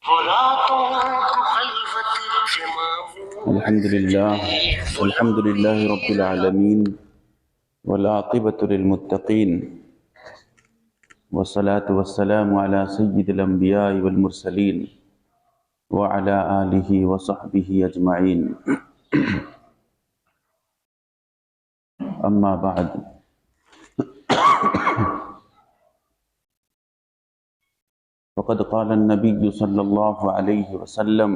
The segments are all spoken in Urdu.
الحمد لله رب العالمين والعاقبة للمتقين والصلاة والسلام على سيد الأنبياء والمرسلين وعلى آله وصحبه أجمعين أما بعد فقد قال النبي صلى الله عليه وسلم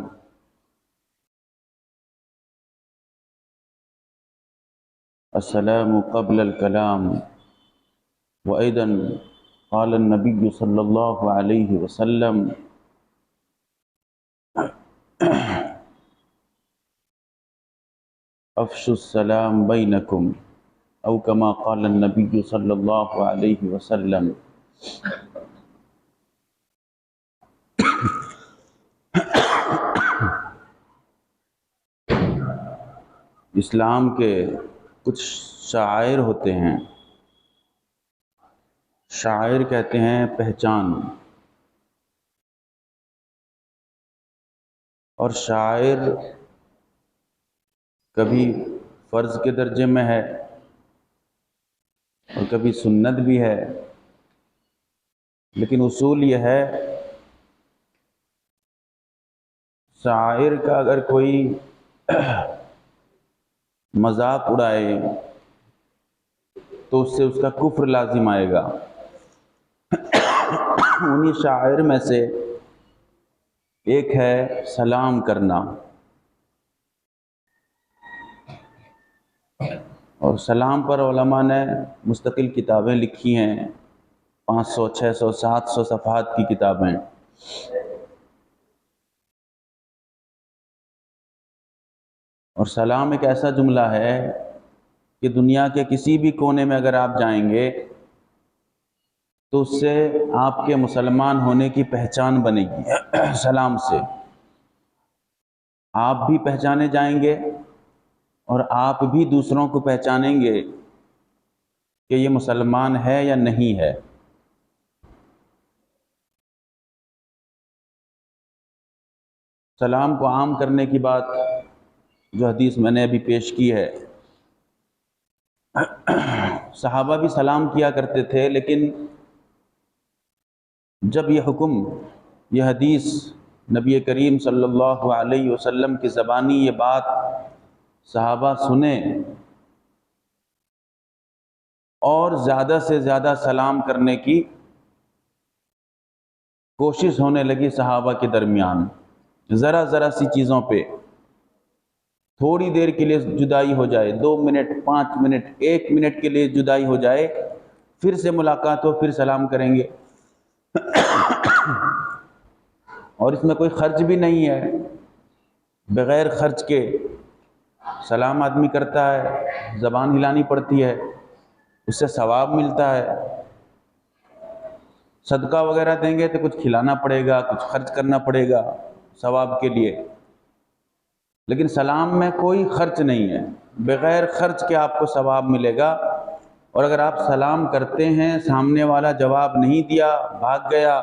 السلام قبل الكلام وأيضا قال النبي صلى الله عليه وسلم أفشوا السلام بينكم أو كما قال النبي صلى الله عليه وسلم اسلام کے کچھ شعائر ہوتے ہیں، شعائر کہتے ہیں پہچان، اور شعائر کبھی فرض کے درجے میں ہے اور کبھی سنت بھی ہے، لیکن اصول یہ ہے شاعر کا اگر کوئی مذاق اڑائے تو اس سے اس کا کفر لازم آئے گا۔ انہی شاعر میں سے ایک ہے سلام کرنا، اور سلام پر علماء نے مستقل کتابیں لکھی ہیں، 500 600 700 صفحات کی کتابیں۔ اور سلام ایک ایسا جملہ ہے کہ دنیا کے کسی بھی کونے میں اگر آپ جائیں گے تو اس سے آپ کے مسلمان ہونے کی پہچان بنے گی۔ سلام سے آپ بھی پہچانے جائیں گے اور آپ بھی دوسروں کو پہچانیں گے کہ یہ مسلمان ہے یا نہیں ہے۔ سلام کو عام کرنے کی بات جو حدیث میں نے ابھی پیش کی ہے، صحابہ بھی سلام کیا کرتے تھے، لیکن جب یہ حکم، یہ حدیث نبی کریم صلی اللہ علیہ وسلم کی زبانی یہ بات صحابہ سنیں اور زیادہ سے زیادہ سلام کرنے کی کوشش ہونے لگی صحابہ کے درمیان، ذرا ذرا سی چیزوں پہ تھوڑی دیر کے لیے جدائی ہو جائے، 2 منٹ 5 منٹ 1 منٹ کے لیے جدائی ہو جائے، پھر سے ملاقات ہو، پھر سلام کریں گے۔ اور اس میں کوئی خرچ بھی نہیں ہے، بغیر خرچ کے سلام آدمی کرتا ہے، زبان ہلانی پڑتی ہے، اس سے ثواب ملتا ہے۔ صدقہ وغیرہ دیں گے تو کچھ کھلانا پڑے گا، کچھ خرچ کرنا پڑے گا ثواب کے لیے، لیکن سلام میں کوئی خرچ نہیں ہے، بغیر خرچ کے آپ کو ثواب ملے گا۔ اور اگر آپ سلام کرتے ہیں، سامنے والا جواب نہیں دیا، بھاگ گیا،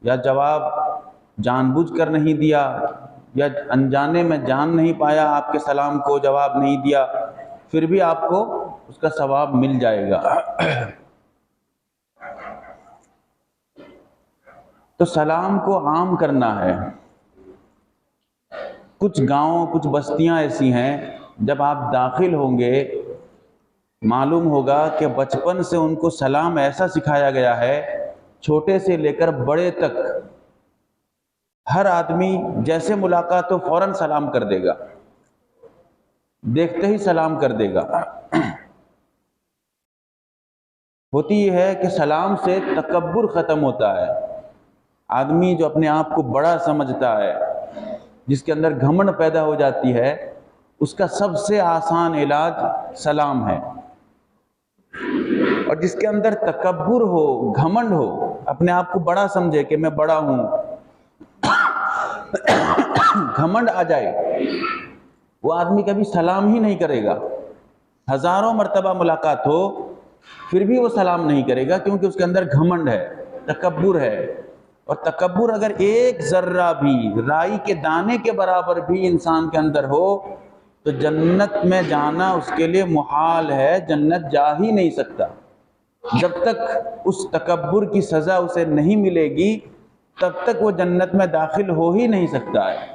یا جواب جان بوجھ کر نہیں دیا، یا انجانے میں جان نہیں پایا، آپ کے سلام کو جواب نہیں دیا، پھر بھی آپ کو اس کا ثواب مل جائے گا۔ تو سلام کو عام کرنا ہے۔ کچھ گاؤں، کچھ بستیاں ایسی ہیں جب آپ داخل ہوں گے معلوم ہوگا کہ بچپن سے ان کو سلام ایسا سکھایا گیا ہے، چھوٹے سے لے کر بڑے تک ہر آدمی جیسے ملاقات ہو فوراً سلام کر دے گا، دیکھتے ہی سلام کر دے گا۔ ہوتی یہ ہے کہ سلام سے تکبر ختم ہوتا ہے۔ آدمی جو اپنے آپ کو بڑا سمجھتا ہے، جس کے اندر گھمنڈ پیدا ہو جاتی ہے، اس کا سب سے آسان علاج سلام ہے۔ اور جس کے اندر تکبر ہو، گھمنڈ ہو، اپنے آپ کو بڑا سمجھے کہ میں بڑا ہوں، گھمنڈ آ جائے، وہ آدمی کبھی سلام ہی نہیں کرے گا۔ ہزاروں مرتبہ ملاقات ہو پھر بھی وہ سلام نہیں کرے گا، کیونکہ اس کے اندر گھمنڈ ہے، تکبر ہے۔ اور تکبر اگر ایک ذرہ بھی، رائی کے دانے کے برابر بھی انسان کے اندر ہو تو جنت میں جانا اس کے لیے محال ہے، جنت جا ہی نہیں سکتا۔ جب تک اس تکبر کی سزا اسے نہیں ملے گی تب تک وہ جنت میں داخل ہو ہی نہیں سکتا ہے۔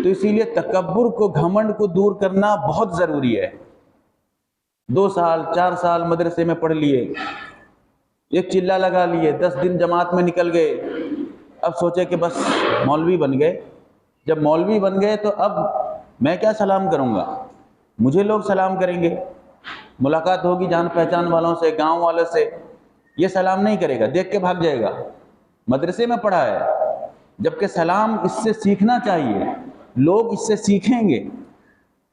تو اسی لیے تکبر کو، گھمنڈ کو دور کرنا بہت ضروری ہے۔ 2 سال 4 سال مدرسے میں پڑھ لیے، ایک چلہ لگا لیے، 10 دن جماعت میں نکل گئے، اب سوچے کہ بس مولوی بن گئے۔ جب مولوی بن گئے تو اب میں کیا سلام کروں گا، مجھے لوگ سلام کریں گے، ملاقات ہوگی جان پہچان والوں سے، گاؤں والوں سے، یہ سلام نہیں کرے گا، دیکھ کے بھاگ جائے گا۔ مدرسے میں پڑھا ہے، جبکہ سلام اس سے سیکھنا چاہیے، لوگ اس سے سیکھیں گے۔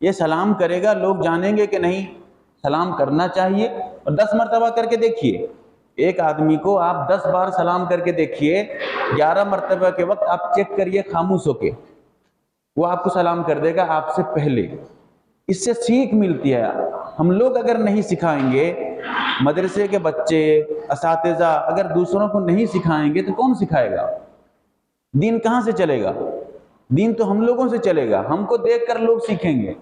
یہ سلام کرے گا، لوگ جانیں گے کہ نہیں سلام کرنا چاہیے۔ اور 10 مرتبہ کر کے دیکھیے، ایک آدمی کو آپ 10 بار سلام کر کے دیکھیے، 11 مرتبہ کے وقت آپ چیک کریے خاموش ہو کے، وہ آپ کو سلام کر دے گا آپ سے پہلے۔ اس سے سیکھ ملتی ہے۔ ہم لوگ اگر نہیں سکھائیں گے، مدرسے کے بچے، اساتذہ اگر دوسروں کو نہیں سکھائیں گے تو کون سکھائے گا؟ دین کہاں سے چلے گا؟ دین تو ہم لوگوں سے چلے گا، ہم کو دیکھ کر لوگ سیکھیں گے۔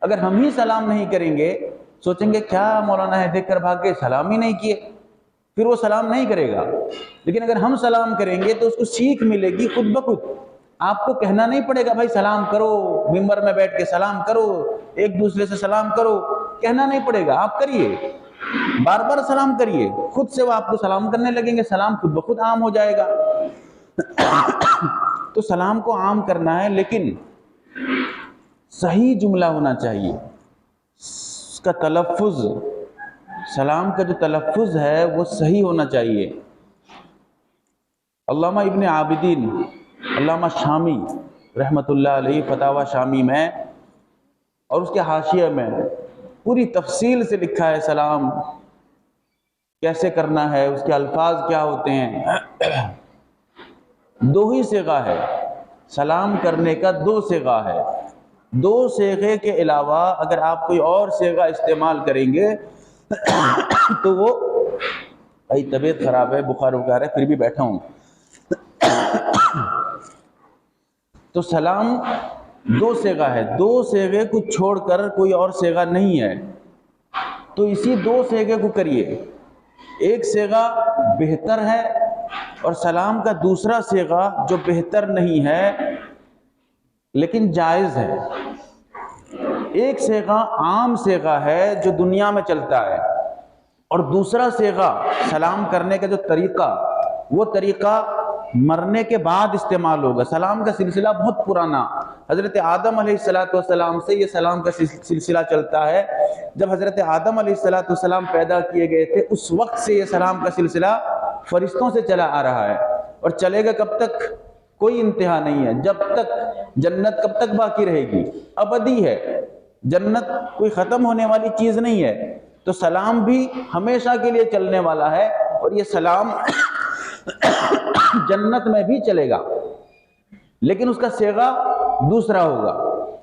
اگر ہم ہی سلام نہیں کریں گے، سوچیں گے کیا مولانا ہے، دیکھ کر بھاگ کے سلام ہی نہیں کیے، پھر وہ سلام نہیں کرے گا۔ لیکن اگر ہم سلام کریں گے تو اس کو سیکھ ملے گی خود بخود۔ آپ کو کہنا نہیں پڑے گا بھائی سلام کرو، ممبر میں بیٹھ کے سلام کرو، ایک دوسرے سے سلام کرو، کہنا نہیں پڑے گا، آپ کریے، بار بار سلام کریے، خود سے وہ آپ کو سلام کرنے لگیں گے، سلام خود بخود عام ہو جائے گا۔ تو سلام کو عام کرنا ہے، لیکن صحیح جملہ ہونا چاہیے، اس کا تلفظ، سلام کا جو تلفظ ہے وہ صحیح ہونا چاہیے۔ علامہ ابن عابدین، علامہ شامی رحمۃ اللہ علیہ، فتاوی شامی میں اور اس کے حاشیہ میں پوری تفصیل سے لکھا ہے سلام کیسے کرنا ہے، اس کے الفاظ کیا ہوتے ہیں۔ 2 ہی صیغہ ہے سلام کرنے کا، 2 صیغہ ہے۔ 2 صیغے کے علاوہ اگر آپ کوئی اور صیغہ استعمال کریں گے تو وہ، بھائی طبیعت خراب ہے، بخار ہے، پھر بھی بیٹھا ہوں، تو سلام 2 صیغہ ہے، 2 صیغے کو چھوڑ کر کوئی اور صیغہ نہیں ہے۔ تو اسی 2 صیغے کو کریے، ایک صیغہ بہتر ہے اور سلام کا دوسرا صیغہ جو بہتر نہیں ہے لیکن جائز ہے۔ ایک صیغہ عام صیغہ ہے جو دنیا میں چلتا ہے، اور دوسرا صیغہ سلام کرنے کا جو طریقہ، وہ طریقہ مرنے کے بعد استعمال ہوگا۔ سلام کا سلسلہ بہت پرانا، حضرت آدم علیہ السلام سے یہ سلام کا سلسلہ چلتا ہے۔ جب حضرت آدم علیہ السلام پیدا کیے گئے تھے اس وقت سے یہ سلام کا سلسلہ فرشتوں سے چلا آ رہا ہے، اور چلے گا کب تک؟ کوئی انتہا نہیں ہے، جب تک جنت کب تک باقی رہے گی؟ ابدی ہے، جنت کوئی ختم ہونے والی چیز نہیں ہے۔ تو سلام بھی ہمیشہ کے لیے چلنے والا ہے، اور یہ سلام جنت میں بھی چلے گا، لیکن اس کا صیغہ دوسرا ہوگا۔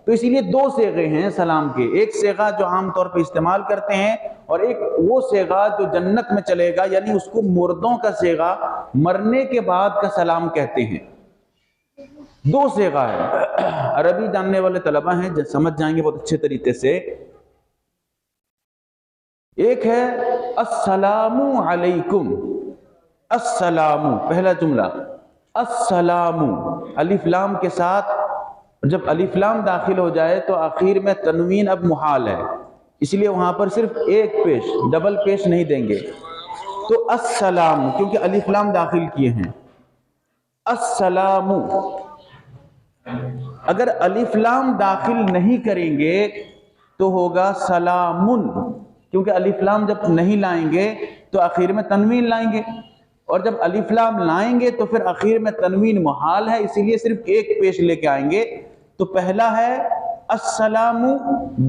تو اسی لیے 2 صیغے ہیں سلام کے، ایک صیغہ جو عام طور پہ استعمال کرتے ہیں، اور ایک وہ صیغہ جو جنت میں چلے گا، یعنی اس کو مردوں کا صیغہ، مرنے کے بعد کا سلام کہتے ہیں۔ 2 صیغہ ہے، عربی جاننے والے طلبہ ہیں جو سمجھ جائیں گے بہت اچھے طریقے سے۔ ایک ہے السلام علیکم، السلام، پہلا جملہ السلام، الف لام کے ساتھ، جب الف لام داخل ہو جائے تو آخر میں تنوین اب محال ہے، اس لیے وہاں پر صرف ایک پیش، ڈبل پیش نہیں دیں گے۔ تو السلام، کیونکہ الف لام داخل کیے ہیں، السلام۔ اگر الف لام داخل نہیں کریں گے تو ہوگا سلامن، کیونکہ الف لام جب نہیں لائیں گے تو آخر میں تنوین لائیں گے، اور جب الف لام لائیں گے تو پھر آخر میں تنوین محال ہے، اسی لیے صرف ایک پیش لے کے آئیں گے۔ تو پہلا ہے السلام،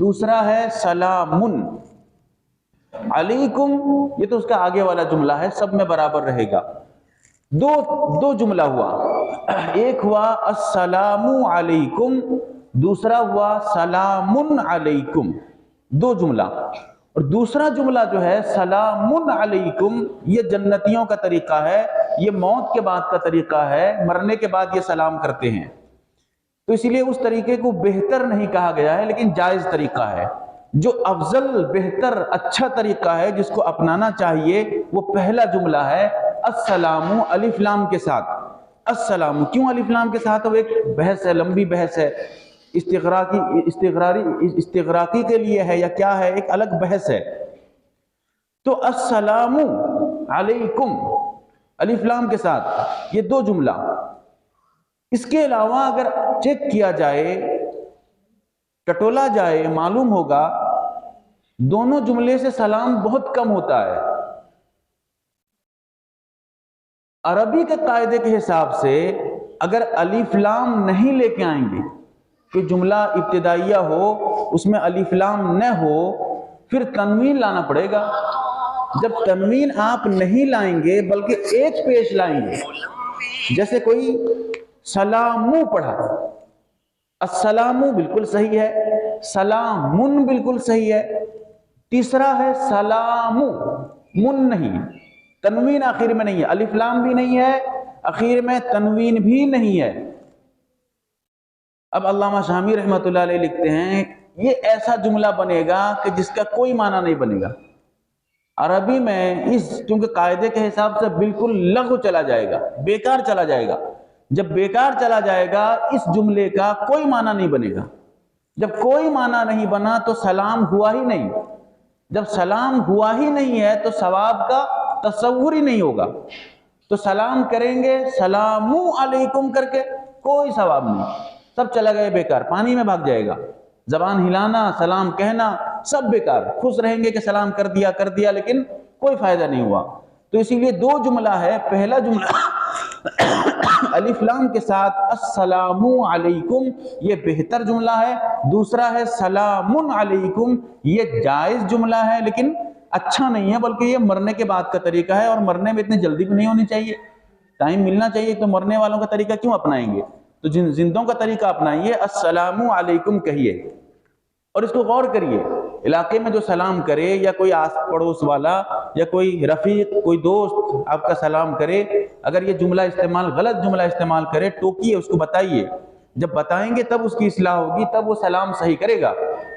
دوسرا ہے سلامن علیکم، یہ تو اس کا آگے والا جملہ ہے، سب میں برابر رہے گا۔ دو جملہ ہوا، ایک ہوا السلام علیکم، دوسرا ہوا سلام علیکم، 2 جملہ۔ اور دوسرا جملہ جو ہے سلام علیکم، یہ جنتیوں کا طریقہ ہے یہ موت کے بعد کا طریقہ ہے، مرنے کے بعد یہ سلام کرتے ہیں، تو اسی لیے اس طریقے کو بہتر نہیں کہا گیا ہے، لیکن جائز طریقہ ہے۔ جو افضل، بہتر، اچھا طریقہ ہے جس کو اپنانا چاہیے وہ پہلا جملہ ہے السلام، الف لام کے ساتھ۔ السلام کیوں الف لام کے ساتھ؟ وہ ایک بحث ہے، لمبی بحث ہے، استغراقی کے لیے ہے یا کیا ہے، ایک الگ بحث ہے۔ تو السلام علیکم الف لام کے ساتھ، یہ دو جملہ۔ اس کے علاوہ اگر چیک کیا جائے، ٹٹولا جائے، معلوم ہوگا دونوں جملے سے سلام بہت کم ہوتا ہے۔ عربی کے قاعدے کے حساب سے اگر الف لام نہیں لے کے آئیں گے، کہ جملہ ابتدائیہ ہو اس میں الف لام نہ ہو، پھر تنوین لانا پڑے گا۔ جب تنوین آپ نہیں لائیں گے بلکہ ایک پیش لائیں گے، جیسے کوئی سلامو پڑھا، السلامو بالکل صحیح ہے، سلامن بالکل صحیح ہے، تیسرا ہے سلامو، من نہیں، تنوین آخر میں نہیں ہے، الف لام بھی نہیں ہے، آخر میں تنوین بھی نہیں ہے۔ اب علامہ شامی رحمۃ اللہ علیہ لکھتے ہیں یہ ایسا جملہ بنے گا کہ جس کا کوئی معنی نہیں بنے گا عربی میں، کیونکہ قاعدے کے حساب سے بالکل لغو چلا جائے گا، بیکار چلا جائے گا۔ جب بیکار چلا جائے گا اس جملے کا کوئی معنی نہیں بنے گا۔ جب کوئی معنی نہیں بنا تو سلام ہوا ہی نہیں، جب سلام ہوا ہی نہیں ہے تو ثواب کا تصور ہی نہیں ہوگا۔ تو سلام کریں گے سلام علیکم کر کے، کوئی ثواب نہیں، سب چلا گئے بیکار، پانی میں بھاگ جائے گا۔ زبان ہلانا، سلام کہنا سب بیکار، خوش رہیں گے کہ سلام کر دیا لیکن کوئی فائدہ نہیں ہوا۔ تو اسی لیے دو جملہ ہے، پہلا جملہ الف لام کے ساتھ السلام علیکم، یہ بہتر جملہ ہے۔ دوسرا ہے سلام علیکم، یہ جائز جملہ ہے لیکن اچھا نہیں ہے، بلکہ یہ مرنے کے بعد کا طریقہ ہے، اور مرنے میں اتنی جلدی بھی نہیں ہونی چاہیے، ٹائم ملنا چاہیے۔ تو مرنے والوں کا طریقہ کیوں اپنائیں گے؟ تو زندوں کا طریقہ اپنائیے، السلام علیکم کہیے۔ اور اس کو غور کریے، علاقے میں جو سلام کرے، یا کوئی آس پڑوس والا یا کوئی رفیق، کوئی دوست آپ کا سلام کرے، اگر یہ جملہ استعمال، غلط جملہ استعمال کرے، ٹوکیے، اس کو بتائیے۔ جب بتائیں گے تب اس کی اصلاح ہوگی، تب وہ سلام صحیح کرے گا،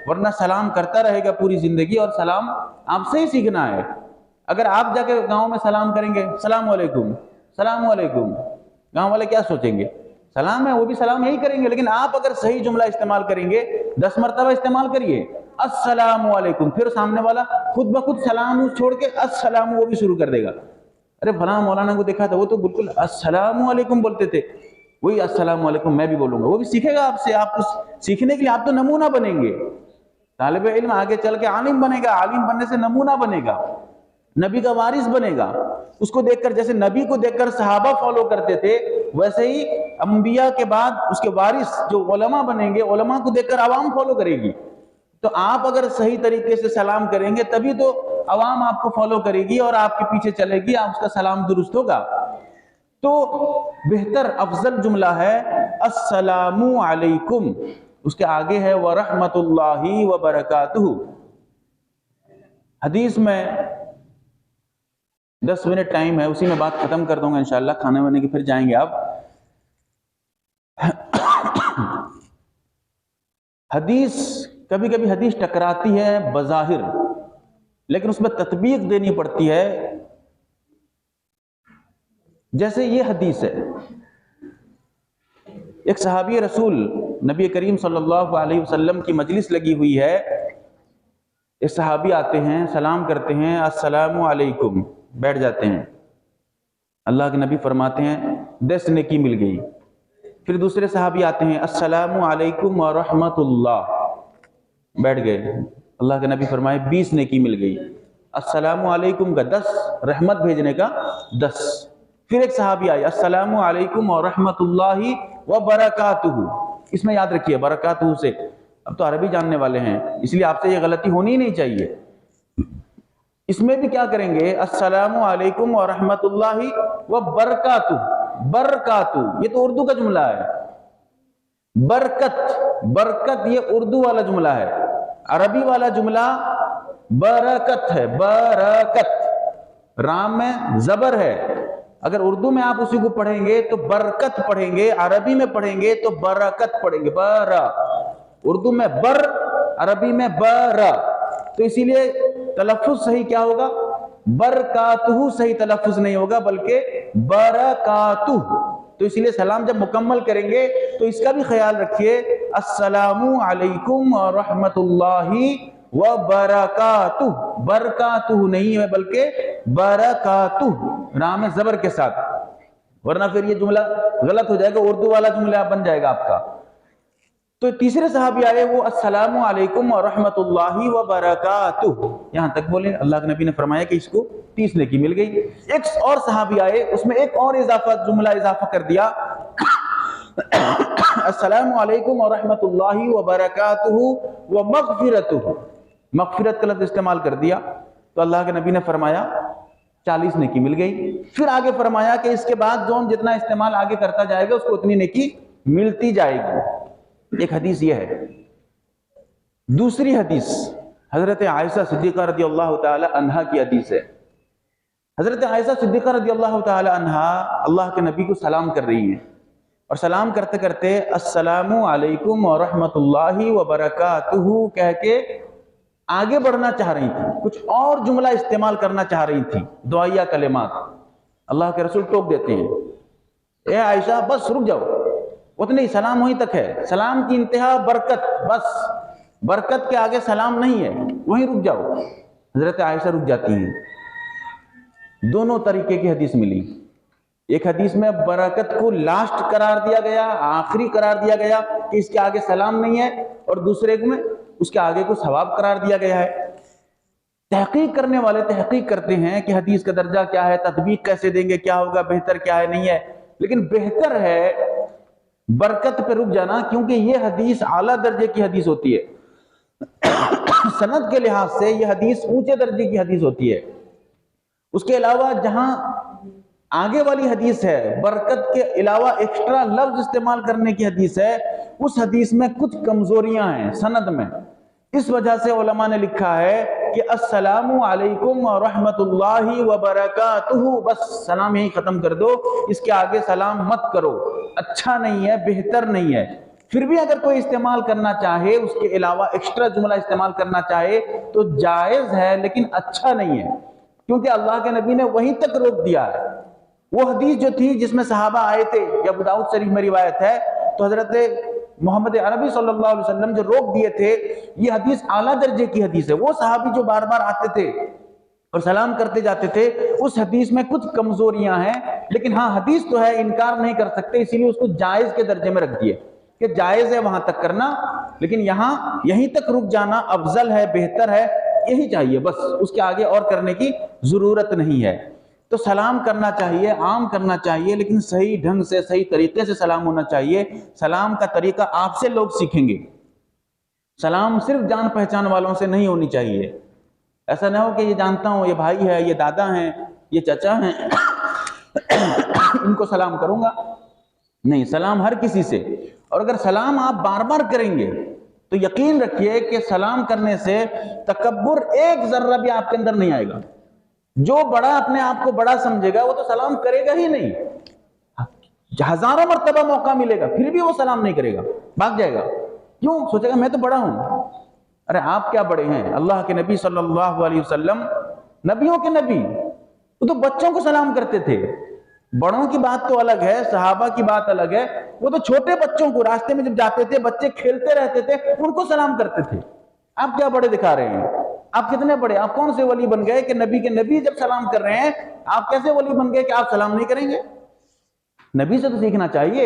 ورنہ سلام کرتا رہے گا پوری زندگی، اور سلام آپ سے ہی سیکھنا ہے۔ اگر آپ جا کے گاؤں میں سلام کریں گے، السلام علیکم، السلام علیکم، گاؤں والے کیا سوچیں گے؟ سلام ہے، وہ بھی سلام یہی کریں گے، لیکن آپ اگر صحیح جملہ استعمال کریں گے، 10 مرتبہ استعمال کریے السلام علیکم، پھر سامنے والا خود بخود سلام چھوڑ کے السلام وہ بھی شروع کر دے گا۔ ارے فلاں مولانا کو دیکھا تھا، وہ تو بالکل السلام علیکم بولتے تھے، وہی السلام علیکم میں بھی بولوں گا، وہ بھی سیکھے گا آپ سے۔ آپ کو سیکھنے کے لیے آپ تو نمونہ بنیں گے۔ طالب علم آگے چل کے عالم بنے گا، عالم بننے سے نمونہ بنے گا، نبی کا وارث بنے گا۔ اس کو دیکھ کر، جیسے نبی کو دیکھ کر صحابہ فالو کرتے تھے، ویسے ہی انبیاء کے بعد اس کے وارث جو علماء بنیں گے، علماء کو دیکھ کر عوام فالو کرے گی۔ تو آپ اگر صحیح طریقے سے سلام کریں گے تبھی تو عوام آپ کو فالو کرے گی اور آپ کے پیچھے چلے گی، آپ اس کا سلام درست ہوگا۔ تو بہتر، افضل جملہ ہے السلام علیکم، اس کے آگے ہے ورحمۃ اللہ وبرکاتہ۔ حدیث میں 10 منٹ ٹائم ہے، اسی میں بات ختم کر دوں گا انشاءاللہ، کھانے وانے کے پھر جائیں گے آپ۔ حدیث، کبھی کبھی حدیث ٹکراتی ہے بظاہر، لیکن اس میں تطبیق دینی پڑتی ہے۔ جیسے یہ حدیث ہے، ایک صحابی رسول نبی کریم صلی اللہ علیہ وسلم کی مجلس لگی ہوئی ہے، ایک صحابی آتے ہیں، سلام کرتے ہیں السلام علیکم، بیٹھ جاتے ہیں۔ اللہ کے نبی فرماتے ہیں 10 نیکی مل گئی۔ پھر دوسرے صحابی آتے ہیں السلام علیکم ورحمۃ اللہ، بیٹھ گئے۔ اللہ کے نبی فرمائے 20 نیکی مل گئی۔ السلام علیکم کا 10، رحمت بھیجنے کا 10۔ پھر ایک صحابی آئے السلام علیکم ورحمۃ اللہ وبرکاتہ، اس میں یاد رکھیے برکاتہ سے، اب تو عربی جاننے والے ہیں اس لیے آپ سے یہ غلطی ہونی ہی نہیں چاہیے۔ اس میں بھی کیا کریں گے؟ السلام علیکم ورحمۃ اللہ وبرکاتہ، برکاتہ یہ تو اردو کا جملہ ہے، برکت، برکت یہ اردو والا جملہ ہے، عربی والا جملہ برکت ہے، برکت، رام میں زبر ہے، اگر اردو میں آپ اسی کو پڑھیں گے تو برکت پڑھیں گے، عربی میں پڑھیں گے تو برکت پڑھیں گے، برا، اردو میں بر، عربی میں برا، تو اسی لیے تلفظ صحیح کیا ہوگا؟ برکاتہ صحیح تلفظ نہیں ہوگا بلکہ برکاتہ۔ تو اسی لیے سلام جب مکمل کریں گے تو اس کا بھی خیال رکھیے، السلام علیکم ورحمۃ اللہ وبرکاتہ، برکاتہ نہیں ہے بلکہ برکاتہ، رام زبر کے ساتھ، ورنہ پھر یہ جملہ غلط ہو جائے گا، اردو والا جملہ بن جائے گا آپ کا۔ تو تیسرے صحابی آئے، وہ السلام علیکم ورحمۃ اللہ وبرکاتہ، یہاں تک بولے۔ اللہ کے نبی نے فرمایا کہ اس کو 30 نیکی مل گئی۔ ایک اور صحابی آئے، اس میں ایک اور جملہ اضافہ کر دیا، السلام علیکم ورحمۃ اللہ وبرکاتہ ومغفرتہ، مغفرت کا لفظ استعمال کر دیا، تو اللہ کے نبی نے فرمایا 40 نیکی مل گئی۔ پھر آگے فرمایا کہ اس کے بعد جو جتنا استعمال آگے کرتا جائے گا اس کو اتنی نیکی ملتی جائے گی۔ ایک حدیث یہ ہے۔ دوسری حدیث حضرت عائشہ صدیقہ رضی اللہ تعالی عنہا کی حدیث ہے۔ حضرت عائشہ صدیقہ رضی اللہ تعالی عنہا اللہ کے نبی کو سلام کر رہی ہیں، اور سلام کرتے کرتے السلام علیکم ورحمۃ اللہ وبرکاتہ کہہ کے آگے بڑھنا چاہ رہی تھی، کچھ اور جملہ استعمال کرنا چاہ رہی تھی، دعائیہ کلمات۔ اللہ کے رسول ٹوک دیتے ہیں، اے عائشہ بس رک جاؤ، اتنے سلام وہیں تک ہے، سلام کی انتہا برکت، بس برکت کے آگے سلام نہیں ہے، وہیں رک جاؤ۔ حضرت عائشہ رک جاتی ہیں۔ دونوں طریقے کی حدیث ملی، ایک حدیث میں برکت کو لاسٹ قرار دیا گیا، آخری قرار دیا گیا کہ اس کے آگے سلام نہیں ہے، اور دوسرے میں اس کے آگے کو ثواب قرار دیا گیا ہے۔ تحقیق کرنے والے تحقیق کرتے ہیں کہ حدیث کا درجہ کیا ہے، تطبیق کیسے دیں گے، کیا ہوگا، بہتر کیا ہے، نہیں ہے، لیکن بہتر ہے برکت پہ رک جانا، کیونکہ یہ حدیث اعلیٰ درجے کی حدیث ہوتی ہے، سند کے لحاظ سے یہ حدیث اونچے درجے کی حدیث ہوتی ہے۔ اس کے علاوہ جہاں آگے والی حدیث ہے برکت کے علاوہ ایکسٹرا لفظ استعمال کرنے کی حدیث ہے، اس حدیث میں کچھ کمزوریاں ہیں سند میں، اس وجہ سے علماء نے لکھا ہے کہ السلام علیکم ورحمۃ اللہ وبرکاتہ، بس سلام یہی ختم کر دو، اس کے آگے سلام مت کرو، اچھا نہیں ہے، بہتر نہیں ہے۔ پھر بھی اگر کوئی استعمال کرنا چاہے، اس کے علاوہ ایکسٹرا جملہ استعمال کرنا چاہے تو جائز ہے، لیکن اچھا نہیں ہے، کیونکہ اللہ کے نبی نے وہیں تک روک دیا ہے۔ وہ حدیث جو تھی جس میں صحابہ آئے تھے، یا ابو داؤد شریف میں روایت ہے، تو حضرت محمد عربی صلی اللہ علیہ وسلم جو روک دیے تھے، یہ حدیث اعلیٰ درجے کی حدیث ہے۔ وہ صحابی جو بار بار آتے تھے اور سلام کرتے جاتے تھے، اس حدیث میں کچھ کمزوریاں ہیں، لیکن ہاں حدیث تو ہے، انکار نہیں کر سکتے، اسی لیے اس کو جائز کے درجے میں رکھ دیے کہ جائز ہے وہاں تک کرنا، لیکن یہیں تک رک جانا افضل ہے، بہتر ہے، یہی چاہیے، بس اس کے آگے اور کرنے کی ضرورت نہیں ہے۔ تو سلام کرنا چاہیے، عام کرنا چاہیے، لیکن صحیح ڈھنگ سے، صحیح طریقے سے سلام ہونا چاہیے۔ سلام کا طریقہ آپ سے لوگ سیکھیں گے، سلام صرف جان پہچان والوں سے نہیں ہونی چاہیے۔ ایسا نہ ہو کہ یہ جانتا ہوں، یہ بھائی ہے، یہ دادا ہیں، یہ چچا ہیں، ان کو سلام کروں گا، نہیں، سلام ہر کسی سے۔ اور اگر سلام آپ بار بار کریں گے تو یقین رکھیے کہ سلام کرنے سے تکبر ایک ذرہ بھی آپ کے اندر نہیں آئے گا۔ جو بڑا اپنے آپ کو بڑا سمجھے گا وہ تو سلام کرے گا ہی نہیں، ہزاروں مرتبہ موقع ملے گا پھر بھی وہ سلام نہیں کرے گا، بھاگ جائے گا۔ کیوں؟ سوچے گا میں تو بڑا ہوں۔ ارے آپ کیا بڑے ہیں؟ اللہ کے نبی صلی اللہ علیہ وسلم نبیوں کے نبی، وہ تو بچوں کو سلام کرتے تھے۔ بڑوں کی بات تو الگ ہے، صحابہ کی بات الگ ہے، وہ تو چھوٹے بچوں کو راستے میں جب جاتے تھے، بچے کھیلتے رہتے تھے، ان کو سلام کرتے تھے۔ آپ کیا بڑے دکھا رہے ہیں؟ آپ کتنے بڑے، آپ کون سے ولی بن گئے کہ نبی کے نبی جب سلام کر رہے ہیں، آپ کیسے ولی بن گئے کہ آپ سلام نہیں کریں گے؟ نبی سے تو سیکھنا چاہیے،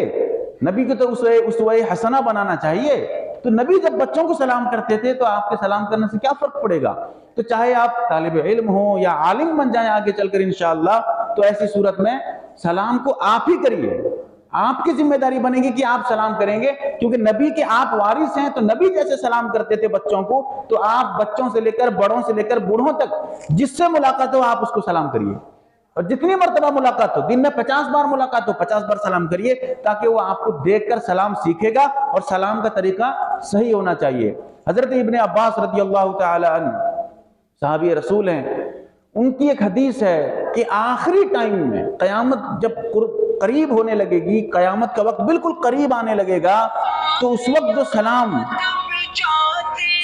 نبی کو تو اسوہ حسنہ بنانا چاہیے۔ تو نبی جب بچوں کو سلام کرتے تھے تو آپ کے سلام کرنے سے کیا فرق پڑے گا؟ تو چاہے آپ طالب علم ہو یا عالم بن جائیں آگے چل کر انشاءاللہ، تو ایسی صورت میں سلام کو آپ ہی کریے، آپ کی ذمہ داری بنے گی کہ آپ سلام کریں گے، کیونکہ نبی کے آپ وارث ہیں۔ تو نبی جیسے سلام کرتے تھے بچوں کو، تو آپ بچوں سے لے کر بڑوں سے لے کر بوڑھوں تک جس سے ملاقات ہو آپ اس کو سلام کریے، اور جتنی مرتبہ ملاقات ہو، دن میں 50 بار ملاقات ہو، 50 بار سلام کریے، تاکہ وہ آپ کو دیکھ کر سلام سیکھے گا، اور سلام کا طریقہ صحیح ہونا چاہیے۔ حضرت ابن عباس رضی اللہ تعالی عنہ صحابی رسول ہیں، ان کی ایک حدیث ہے کہ آخری ٹائم میں قیامت جب قریب ہونے لگے گی، قیامت کا وقت بالکل قریب آنے لگے گا، تو اس وقت جو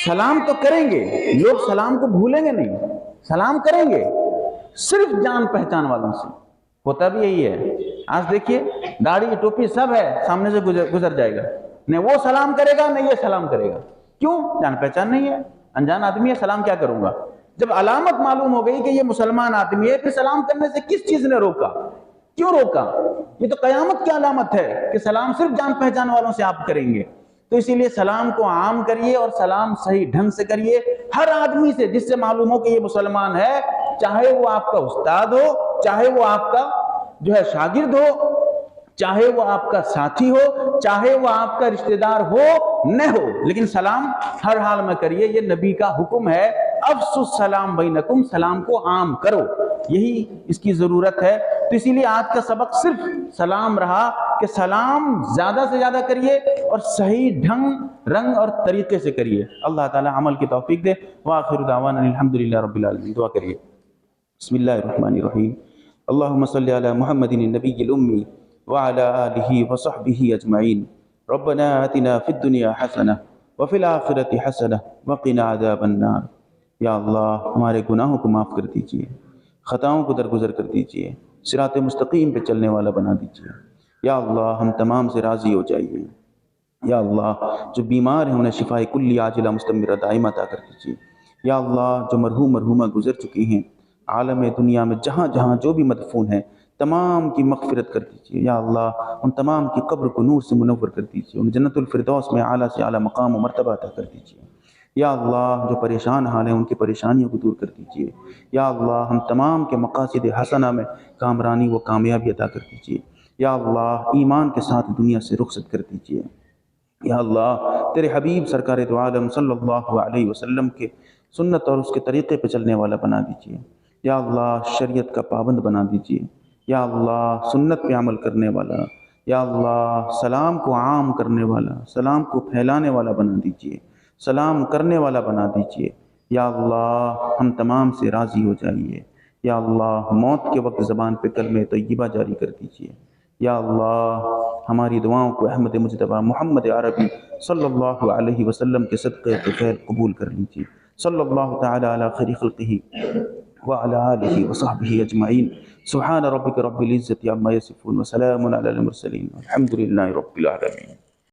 سلام تو کریں گے لوگ، سلام کو بھولیں گے نہیں، سلام کریں گے صرف جان پہچان والوں سے۔ ہوتا بھی یہی ہے، آج دیکھیے داڑھی ٹوپی سب ہے، سامنے سے گزر جائے گا، نہ وہ سلام کرے گا نہ یہ سلام کرے گا۔ کیوں؟ جان پہچان نہیں ہے، انجان آدمی ہے، سلام کیا کروں گا؟ جب علامت معلوم ہو گئی کہ یہ مسلمان آدمی ہے، پھر سلام کرنے سے کس چیز نے روکا؟ کیوں روکا؟ یہ تو قیامت کی علامت ہے کہ سلام صرف جان پہچان والوں سے آپ کریں گے۔ تو اسی لیے سلام کو عام کریے اور سلام صحیح ڈھنگ سے کریے، ہر آدمی سے جس سے معلوم ہو کہ یہ مسلمان ہے، چاہے وہ آپ کا استاد ہو، چاہے وہ آپ کا شاگرد ہو، چاہے وہ آپ کا ساتھی ہو، چاہے وہ آپ کا رشتہ دار ہو نہ ہو، لیکن سلام ہر حال میں کریے، یہ نبی کا حکم ہے۔ افشوا السلام بینکم، سلام کو عام کرو، یہی اس کی ضرورت ہے۔ تو اسی لیے آج کا سبق صرف سلام رہا کہ سلام زیادہ سے زیادہ کریے اور صحیح ڈھنگ رنگ اور طریقے سے کریے۔ اللہ تعالی عمل کی توفیق دے۔ وآخر دعوانا الحمدللہ رب العالمین۔ دعا کریے۔ بسم اللہ الرحمن الرحیم۔ اللہم صلی علی محمد النبی الامی وعلی آلہ وصحبہ اجمعین۔ ربنا آتنا فی الدنیا حسنہ وفی الآخرۃ حسنہ وقنا عذاب النار۔ یا اللہ ہمارے گناہوں کو معاف کر دیجئے، خطاؤں کو درگزر کر دیجئے، صراط مستقیم پہ چلنے والا بنا دیجئے۔ یا اللہ ہم تمام سے راضی ہو جائیے۔ یا اللہ جو بیمار ہیں انہیں شفاء کلی عاجلہ مستمرہ دائمہ عطا کر دیجئے۔ یا اللہ جو مرحوم مرحومہ گزر چکی ہیں عالم دنیا میں، جہاں جہاں جو بھی مدفون ہیں، تمام کی مغفرت کر دیجئے۔ یا اللہ ان تمام کی قبر کو نور سے منور کر دیجئے، ان جنت الفردوس میں اعلیٰ سے اعلیٰ مقام و مرتبہ عطا کر دیجئے۔ یا اللہ جو پریشان حال ہیں ان کی پریشانیوں کو دور کر دیجئے۔ یا اللہ ہم تمام کے مقاصد حسنہ میں کامرانی و کامیابی عطا کر دیجئے۔ یا اللہ ایمان کے ساتھ دنیا سے رخصت کر دیجئے۔ یا اللہ تیرے حبیب سرکار دو عالم صلی اللہ علیہ وسلم کے سنت اور اس کے طریقے پہ چلنے والا بنا دیجئے۔ یا اللہ شریعت کا پابند بنا دیجئے۔ یا اللہ سنت پہ عمل کرنے والا، یا اللہ سلام کو عام کرنے والا، سلام کو پھیلانے والا بنا دیجئے، سلام کرنے والا بنا دیجئے۔ یا اللہ ہم تمام سے راضی ہو جائیے۔ یا اللہ موت کے وقت زبان پہ کلمہ طیبہ جاری کر دیجئے۔ یا اللہ ہماری دعاؤں کو احمد مجتبیٰ محمد عربی صلی اللہ علیہ وسلم کے صدقے طفیل قبول کر لیجئے۔ صلی اللہ تعالی علی خیر خلقہ وعلى آله وصحبه أجمعين۔ سبحان ربك رب العزة عما يصفون وسلام على المرسلين والحمد لله رب العالمين۔